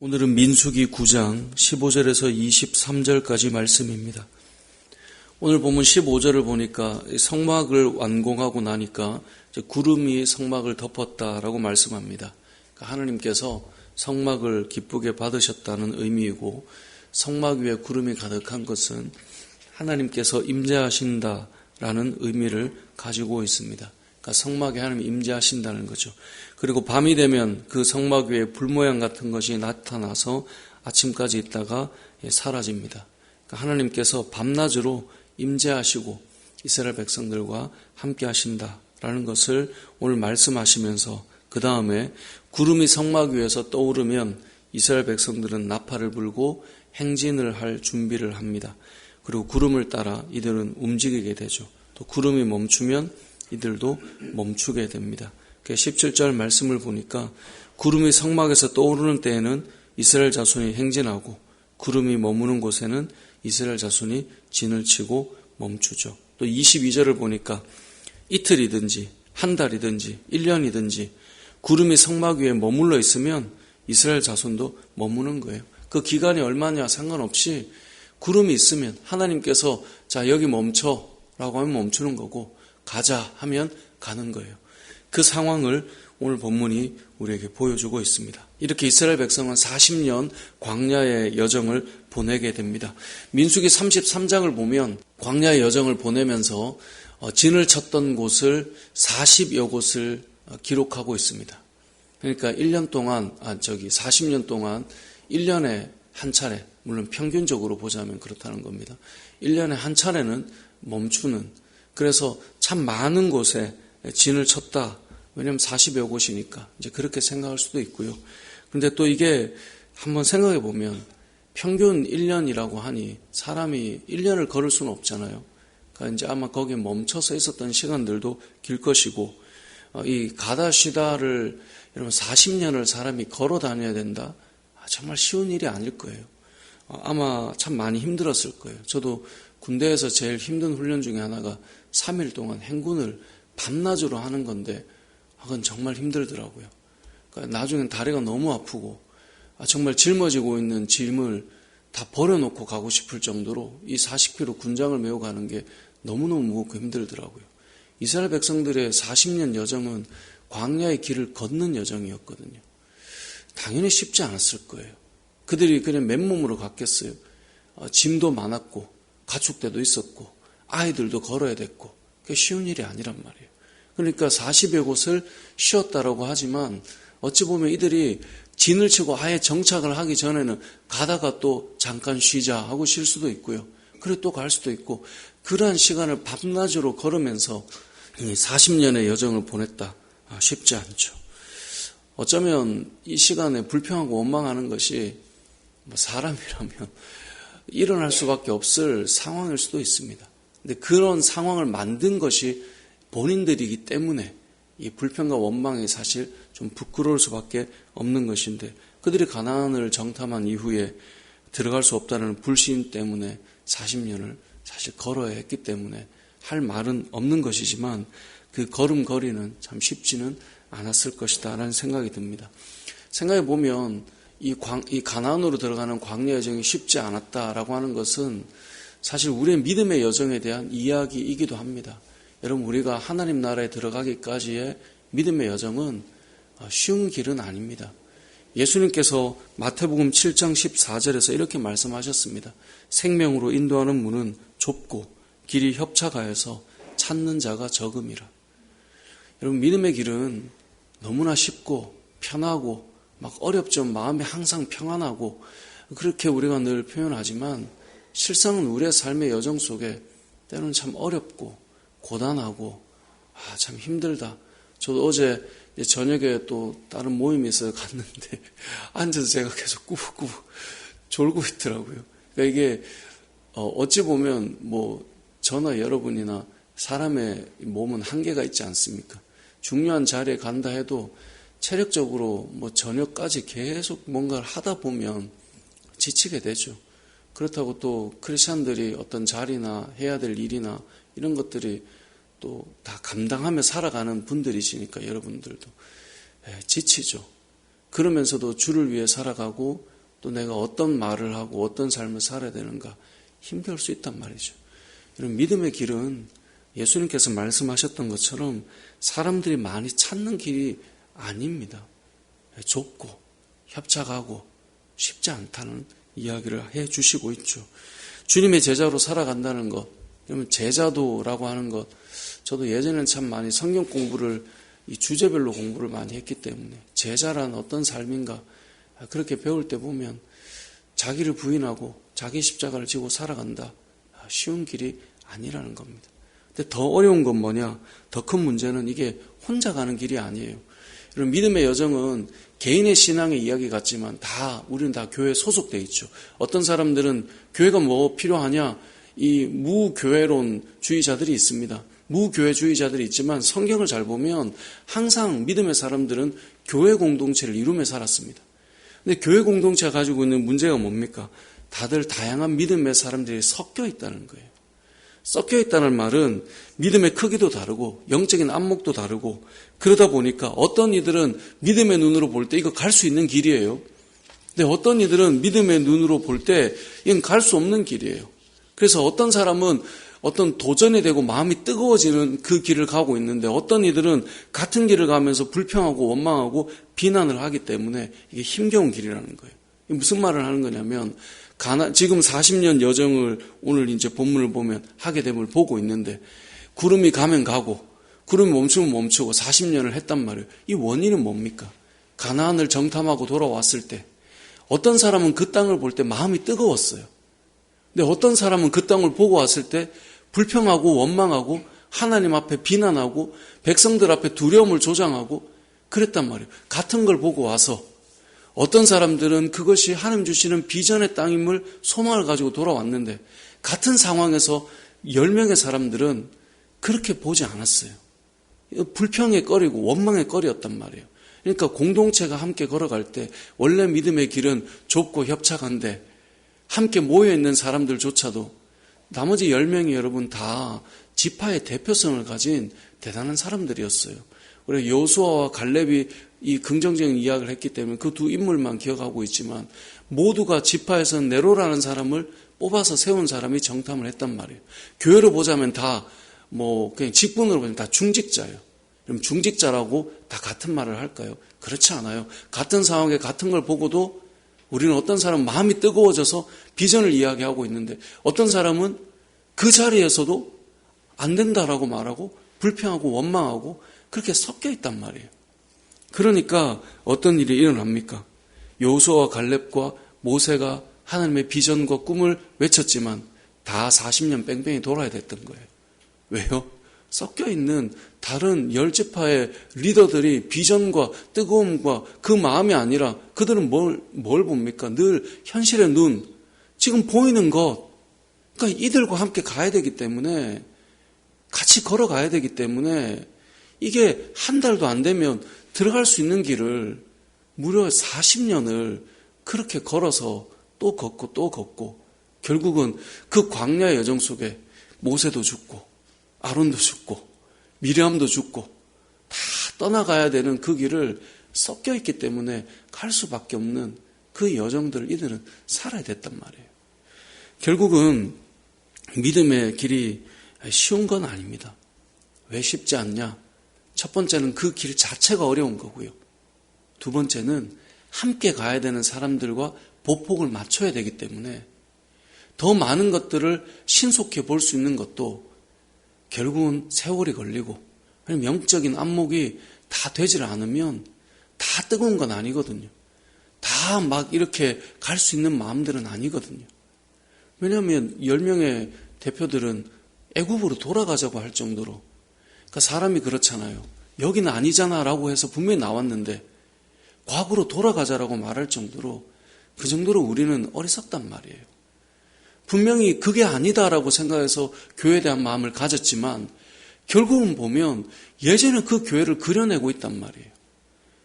오늘은 민수기 9장 15절에서 23절까지 말씀입니다. 오늘 본문 15절을 보니까 성막을 완공하고 나니까 구름이 성막을 덮었다라고 말씀합니다. 그러니까 하나님께서 성막을 기쁘게 받으셨다는 의미이고, 성막 위에 구름이 가득한 것은 하나님께서 임재하신다라는 의미를 가지고 있습니다. 그러니까 성막에 하나님이 임재하신다는 거죠. 그리고 밤이 되면 그 성막 위에 불 모양 같은 것이 나타나서 아침까지 있다가 사라집니다. 그러니까 하나님께서 밤낮으로 임재하시고 이스라엘 백성들과 함께 하신다라는 것을 오늘 말씀하시면서, 그 다음에 구름이 성막 위에서 떠오르면 이스라엘 백성들은 나팔을 불고 행진을 할 준비를 합니다. 그리고 구름을 따라 이들은 움직이게 되죠. 또 구름이 멈추면 이들도 멈추게 됩니다. 17절 말씀을 보니까 구름이 성막에서 떠오르는 때에는 이스라엘 자손이 행진하고, 구름이 머무는 곳에는 이스라엘 자손이 진을 치고 멈추죠. 또 22절을 보니까 이틀이든지 한 달이든지 1년이든지 구름이 성막 위에 머물러 있으면 이스라엘 자손도 머무는 거예요. 그 기간이 얼마냐 상관없이 구름이 있으면 하나님께서 자 여기 멈춰라고 하면 멈추는 거고, 가자 하면 가는 거예요. 그 상황을 오늘 본문이 우리에게 보여주고 있습니다. 이렇게 이스라엘 백성은 40년 광야의 여정을 보내게 됩니다. 민수기 33장을 보면 광야의 여정을 보내면서 진을 쳤던 곳을 40여 곳을 기록하고 있습니다. 그러니까 1년 동안 40년 동안 1년에 한 차례, 물론 평균적으로 보자면 그렇다는 겁니다. 1년에 한 차례는 멈추는, 그래서 참 많은 곳에 진을 쳤다. 왜냐하면 40여 곳이니까 이제 그렇게 생각할 수도 있고요. 그런데 또 이게 한번 생각해 보면 평균 1년이라고 하니 사람이 1년을 걸을 수는 없잖아요. 그러니까 이제 아마 거기에 멈춰서 있었던 시간들도 길 것이고, 이 가다 쉬다를 여러분 40년을 사람이 걸어 다녀야 된다? 정말 쉬운 일이 아닐 거예요. 아마 참 많이 힘들었을 거예요. 저도 군대에서 제일 힘든 훈련 중에 하나가 3일 동안 행군을 밤낮으로 하는 건데, 그건 정말 힘들더라고요. 그러니까 나중엔 다리가 너무 아프고, 정말 짊어지고 있는 짐을 다 버려놓고 가고 싶을 정도로 이 40km 군장을 메고 가는 게 너무너무 무겁고 힘들더라고요. 이스라엘 백성들의 40년 여정은 광야의 길을 걷는 여정이었거든요. 당연히 쉽지 않았을 거예요. 그들이 그냥 맨몸으로 갔겠어요. 짐도 많았고 가축대도 있었고 아이들도 걸어야 됐고, 그게 쉬운 일이 아니란 말이에요. 그러니까 40여 곳을 쉬었다라고 하지만 어찌 보면 이들이 진을 치고 아예 정착을 하기 전에는 가다가 또 잠깐 쉬자 하고 쉴 수도 있고요. 그리고 또 갈 수도 있고, 그러한 시간을 밤낮으로 걸으면서 40년의 여정을 보냈다. 쉽지 않죠. 어쩌면 이 시간에 불평하고 원망하는 것이 사람이라면 일어날 수밖에 없을 상황일 수도 있습니다. 근데 그런 상황을 만든 것이 본인들이기 때문에 이 불평과 원망이 사실 좀 부끄러울 수밖에 없는 것인데, 그들이 가나안을 정탐한 이후에 들어갈 수 없다는 불신 때문에 40년을 사실 걸어야 했기 때문에 할 말은 없는 것이지만, 그 걸음걸이는 참 쉽지는 않았을 것이다 라는 생각이 듭니다. 생각해 보면 이 가나안으로 들어가는 광야 여정이 쉽지 않았다라고 하는 것은 사실 우리의 믿음의 여정에 대한 이야기이기도 합니다. 여러분, 우리가 하나님 나라에 들어가기까지의 믿음의 여정은 쉬운 길은 아닙니다. 예수님께서 마태복음 7장 14절에서 이렇게 말씀하셨습니다. 생명으로 인도하는 문은 좁고 길이 협착하여서 찾는 자가 적음이라. 여러분, 믿음의 길은 너무나 쉽고 편하고 막 어렵지만 마음이 항상 평안하고, 그렇게 우리가 늘 표현하지만 실상은 우리의 삶의 여정 속에 때로는 참 어렵고 고단하고 참 힘들다. 저도 어제 저녁에 또 다른 모임이 있어서 갔는데 앉아서 제가 계속 꾸벅꾸벅 졸고 있더라고요. 그러니까 이게 어찌 보면 저나 여러분이나 사람의 몸은 한계가 있지 않습니까? 중요한 자리에 간다 해도 체력적으로 저녁까지 계속 뭔가를 하다 보면 지치게 되죠. 그렇다고 또 크리스찬들이 어떤 자리나 해야 될 일이나 이런 것들이 또 다 감당하며 살아가는 분들이시니까 여러분들도 지치죠. 그러면서도 주를 위해 살아가고 또 내가 어떤 말을 하고 어떤 삶을 살아야 되는가 힘들 수 있단 말이죠. 이런 믿음의 길은 예수님께서 말씀하셨던 것처럼 사람들이 많이 찾는 길이 아닙니다. 좁고 협착하고 쉽지 않다는 이야기를 해 주시고 있죠. 주님의 제자로 살아간다는 것, 그러면 제자도라고 하는 것, 저도 예전에는 참 많이 성경 공부를 이 주제별로 공부를 많이 했기 때문에 제자란 어떤 삶인가 그렇게 배울 때 보면 자기를 부인하고 자기 십자가를 지고 살아간다. 쉬운 길이 아니라는 겁니다. 근데 더 어려운 건 뭐냐? 더 큰 문제는 이게 혼자 가는 길이 아니에요. 이런 믿음의 여정은 개인의 신앙의 이야기 같지만 우리는 다 교회에 소속돼 있죠. 어떤 사람들은 교회가 뭐 필요하냐? 이 무교회론주의자들이 있습니다. 무교회주의자들이 있지만 성경을 잘 보면 항상 믿음의 사람들은 교회 공동체를 이루며 살았습니다. 근데 교회 공동체가 가지고 있는 문제가 뭡니까? 다들 다양한 믿음의 사람들이 섞여 있다는 거예요. 섞여 있다는 말은 믿음의 크기도 다르고 영적인 안목도 다르고 그러다 보니까 어떤 이들은 믿음의 눈으로 볼 때 이거 갈 수 있는 길이에요. 근데 어떤 이들은 믿음의 눈으로 볼 때 이건 갈 수 없는 길이에요. 그래서 어떤 사람은 어떤 도전이 되고 마음이 뜨거워지는 그 길을 가고 있는데 어떤 이들은 같은 길을 가면서 불평하고 원망하고 비난을 하기 때문에 이게 힘겨운 길이라는 거예요. 무슨 말을 하는 거냐면 지금 40년 여정을 오늘 이제 본문을 보면 하게 됨을 보고 있는데 구름이 가면 가고 구름이 멈추면 멈추고 40년을 했단 말이에요. 이 원인은 뭡니까? 가나안을 정탐하고 돌아왔을 때 어떤 사람은 그 땅을 볼 때 마음이 뜨거웠어요. 근데 어떤 사람은 그 땅을 보고 왔을 때 불평하고 원망하고 하나님 앞에 비난하고 백성들 앞에 두려움을 조장하고 그랬단 말이에요. 같은 걸 보고 와서 어떤 사람들은 그것이 하나님 주시는 비전의 땅임을 소망을 가지고 돌아왔는데 같은 상황에서 10명의 사람들은 그렇게 보지 않았어요. 불평의 거리고 원망의 거리였단 말이에요. 그러니까 공동체가 함께 걸어갈 때 원래 믿음의 길은 좁고 협착한데 함께 모여있는 사람들조차도 나머지 10명이 여러분 다 지파의 대표성을 가진 대단한 사람들이었어요. 우리가 여호수아와 갈렙이 이 긍정적인 이야기를 했기 때문에 그 두 인물만 기억하고 있지만 모두가 지파에서 네로라는 사람을 뽑아서 세운 사람이 정탐을 했단 말이에요. 교회로 보자면 그냥 직분으로 보면 다 중직자예요. 그럼 중직자라고 다 같은 말을 할까요? 그렇지 않아요. 같은 상황에 같은 걸 보고도 우리는 어떤 사람은 마음이 뜨거워져서 비전을 이야기하고 있는데 어떤 사람은 그 자리에서도 안 된다라고 말하고 불평하고 원망하고 그렇게 섞여 있단 말이에요. 그러니까 어떤 일이 일어납니까? 여호수아와 갈렙과 모세가 하나님의 비전과 꿈을 외쳤지만 다 40년 뺑뺑이 돌아야 됐던 거예요. 왜요? 섞여 있는 다른 10지파의 리더들이 비전과 뜨거움과 그 마음이 아니라 그들은 뭘 봅니까? 늘 현실의 눈, 지금 보이는 것. 그러니까 이들과 함께 가야 되기 때문에 같이 걸어가야 되기 때문에 이게 한 달도 안 되면 들어갈 수 있는 길을 무려 40년을 그렇게 걸어서 또 걷고 또 걷고 결국은 그 광야의 여정 속에 모세도 죽고 아론도 죽고 미리암도 죽고 다 떠나가야 되는 그 길을 섞여 있기 때문에 갈 수밖에 없는 그 여정들을 이들은 살아야 됐단 말이에요. 결국은 믿음의 길이 쉬운 건 아닙니다. 왜 쉽지 않냐? 첫 번째는 그 길 자체가 어려운 거고요. 두 번째는 함께 가야 되는 사람들과 보폭을 맞춰야 되기 때문에 더 많은 것들을 신속히 볼 수 있는 것도 결국은 세월이 걸리고 영적인 안목이 다 되질 않으면 다 뜨거운 건 아니거든요. 다 막 이렇게 갈 수 있는 마음들은 아니거든요. 왜냐하면 10명의 대표들은 애굽으로 돌아가자고 할 정도로 그러니까 사람이 그렇잖아요. 여기는 아니잖아 라고 해서 분명히 나왔는데 과거로 돌아가자라고 말할 정도로 그 정도로 우리는 어리석단 말이에요. 분명히 그게 아니다라고 생각해서 교회에 대한 마음을 가졌지만 결국은 보면 예전에 그 교회를 그려내고 있단 말이에요.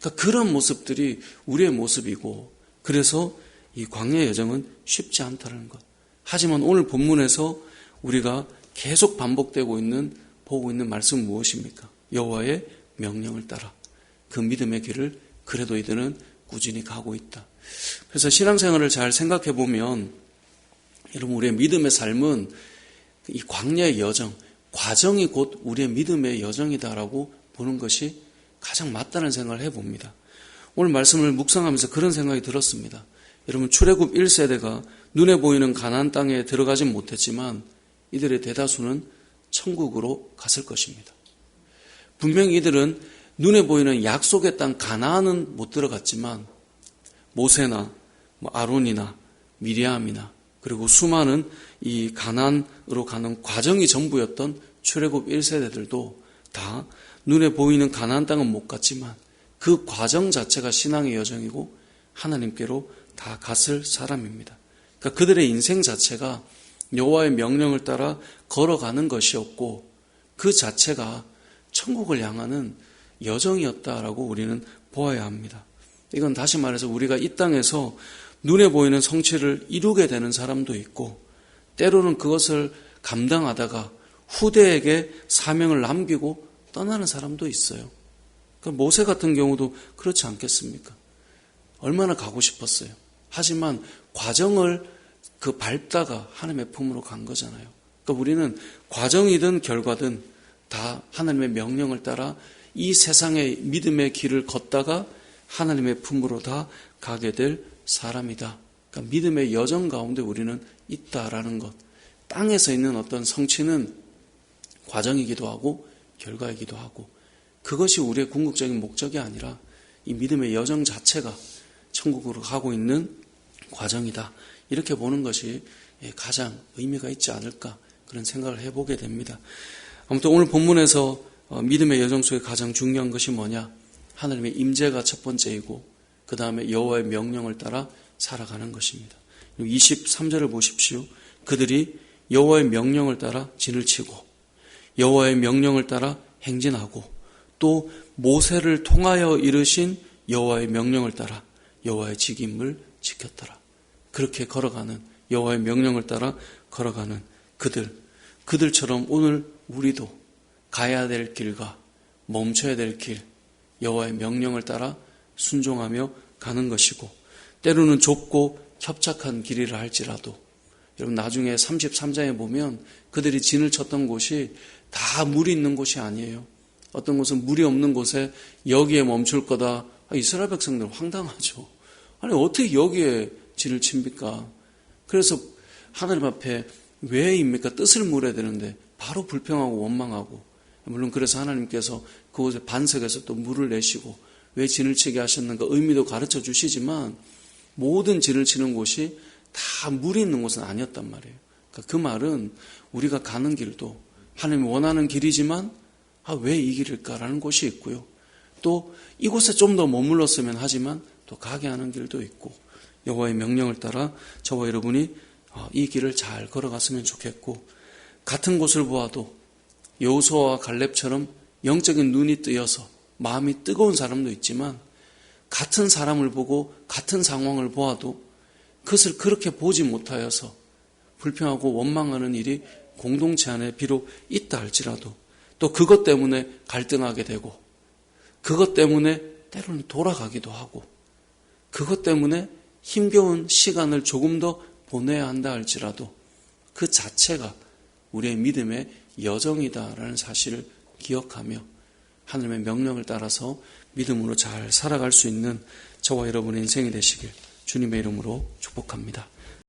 그러니까 그런 모습들이 우리의 모습이고 그래서 이 광야의 여정은 쉽지 않다는 것. 하지만 오늘 본문에서 우리가 계속 반복되고 있는 보고 있는 말씀은 무엇입니까? 여호와의 명령을 따라 그 믿음의 길을 그래도 이들은 꾸준히 가고 있다. 그래서 신앙생활을 잘 생각해 보면 여러분 우리의 믿음의 삶은 이 광야의 여정, 과정이 곧 우리의 믿음의 여정이다라고 보는 것이 가장 맞다는 생각을 해봅니다. 오늘 말씀을 묵상하면서 그런 생각이 들었습니다. 여러분 출애굽 1세대가 눈에 보이는 가나안 땅에 들어가진 못했지만 이들의 대다수는 천국으로 갔을 것입니다. 분명히 이들은 눈에 보이는 약속의 땅 가나안은 못 들어갔지만 모세나 아론이나 미리암이나 그리고 수많은 이 가나안으로 가는 과정이 전부였던 출애굽 1세대들도 다 눈에 보이는 가나안 땅은 못 갔지만 그 과정 자체가 신앙의 여정이고 하나님께로 다 갔을 사람입니다. 그러니까 그들의 인생 자체가 여호와의 명령을 따라 걸어가는 것이었고 그 자체가 천국을 향하는 여정이었다라고 우리는 보아야 합니다. 이건 다시 말해서 우리가 이 땅에서 눈에 보이는 성취를 이루게 되는 사람도 있고 때로는 그것을 감당하다가 후대에게 사명을 남기고 떠나는 사람도 있어요. 그러니까 모세 같은 경우도 그렇지 않겠습니까? 얼마나 가고 싶었어요. 하지만 과정을 밟다가 하나님의 품으로 간 거잖아요. 그러니까 우리는 과정이든 결과든 다 하나님의 명령을 따라 이 세상의 믿음의 길을 걷다가 하나님의 품으로 다 가게 될 사람이다. 그러니까 믿음의 여정 가운데 우리는 있다라는 것. 땅에서 있는 어떤 성취는 과정이기도 하고 결과이기도 하고 그것이 우리의 궁극적인 목적이 아니라 이 믿음의 여정 자체가 천국으로 가고 있는 과정이다. 이렇게 보는 것이 가장 의미가 있지 않을까 그런 생각을 해보게 됩니다. 아무튼 오늘 본문에서 믿음의 여정 속에 가장 중요한 것이 뭐냐? 하나님의 임재가 첫 번째이고 그 다음에 여호와의 명령을 따라 살아가는 것입니다. 23절을 보십시오. 그들이 여호와의 명령을 따라 진을 치고 여호와의 명령을 따라 행진하고 또 모세를 통하여 이르신 여호와의 명령을 따라 여호와의 직임을 지켰더라. 그렇게 걸어가는 여호와의 명령을 따라 걸어가는 그들처럼 오늘 우리도 가야 될 길과 멈춰야 될 길 여호와의 명령을 따라 순종하며 가는 것이고 때로는 좁고 협착한 길이라 할지라도 여러분 나중에 33장에 보면 그들이 진을 쳤던 곳이 다 물이 있는 곳이 아니에요. 어떤 곳은 물이 없는 곳에 여기에 멈출 거다. 이스라엘 백성들 황당하죠. 아니 어떻게 여기에 진을 칩니까? 그래서 하나님 앞에 왜입니까? 뜻을 물어야 되는데 바로 불평하고 원망하고 물론 그래서 하나님께서 그곳에 반석에서 또 물을 내시고 왜 진을 치게 하셨는가 의미도 가르쳐 주시지만 모든 진을 치는 곳이 다 물이 있는 곳은 아니었단 말이에요. 그러니까 그 말은 우리가 가는 길도 하나님이 원하는 길이지만 왜 이 길일까라는 곳이 있고요. 또 이곳에 좀 더 머물렀으면 하지만 또 가게 하는 길도 있고 여호와의 명령을 따라 저와 여러분이 이 길을 잘 걸어갔으면 좋겠고 같은 곳을 보아도 여호수아와 갈렙처럼 영적인 눈이 뜨여서 마음이 뜨거운 사람도 있지만 같은 사람을 보고 같은 상황을 보아도 그것을 그렇게 보지 못하여서 불평하고 원망하는 일이 공동체 안에 비록 있다 할지라도 또 그것 때문에 갈등하게 되고 그것 때문에 때로는 돌아가기도 하고 그것 때문에 힘겨운 시간을 조금 더 보내야 한다 할지라도 그 자체가 우리의 믿음의 여정이다라는 사실을 기억하며 하나님의 명령을 따라서 믿음으로 잘 살아갈 수 있는 저와 여러분의 인생이 되시길 주님의 이름으로 축복합니다.